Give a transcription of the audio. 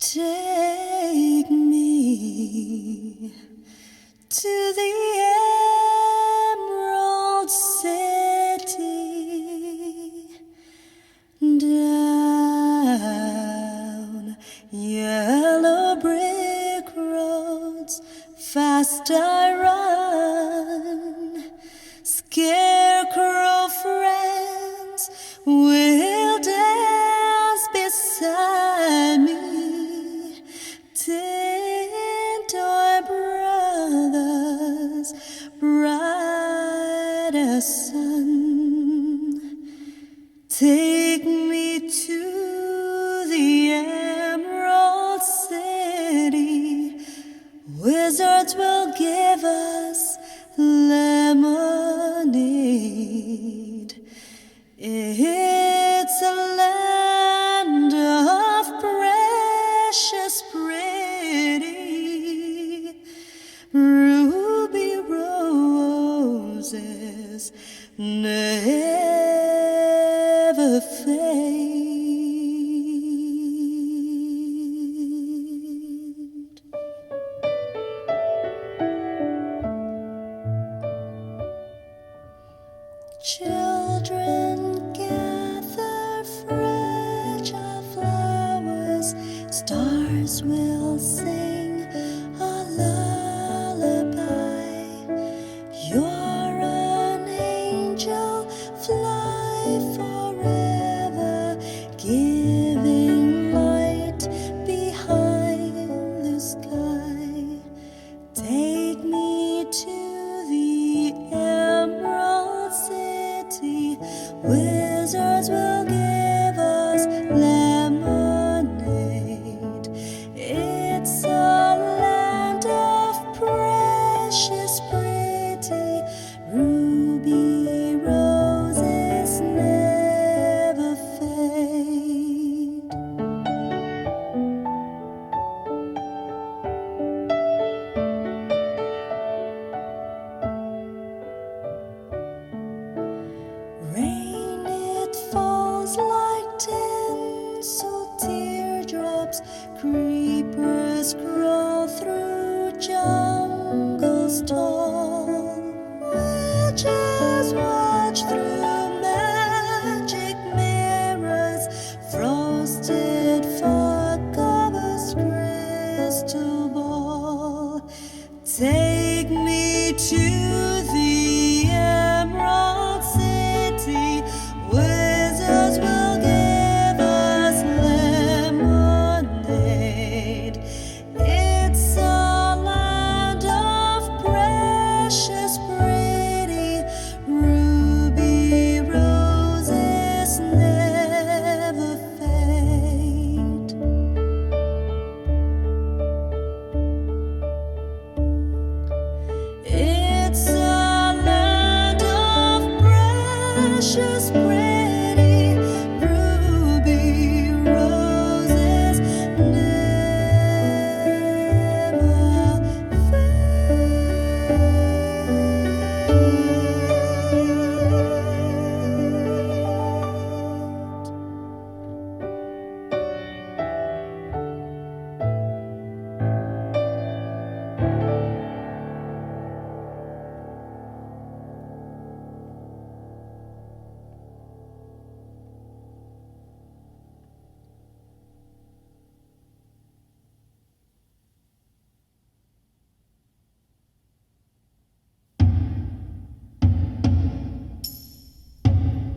Take me to the Emerald City, down yellow brick roads, fast I run. Scarecrow friends will dance beside me. Tin toy brothers, bright as sun. Take me to the Emerald City. Wizards will give us lemonade. It's a land of precious pretty ruby roses never fade. Children gather fragile flowers, stars will sing a lullaby. You're an angel, fly forever, giving light behind the sky. Take me to the Emerald City. Wizards will give us lemonade. It's a land of precious pretty ruby roses never fade. Rain, it falls like tinsel teardrops. Creepers cry.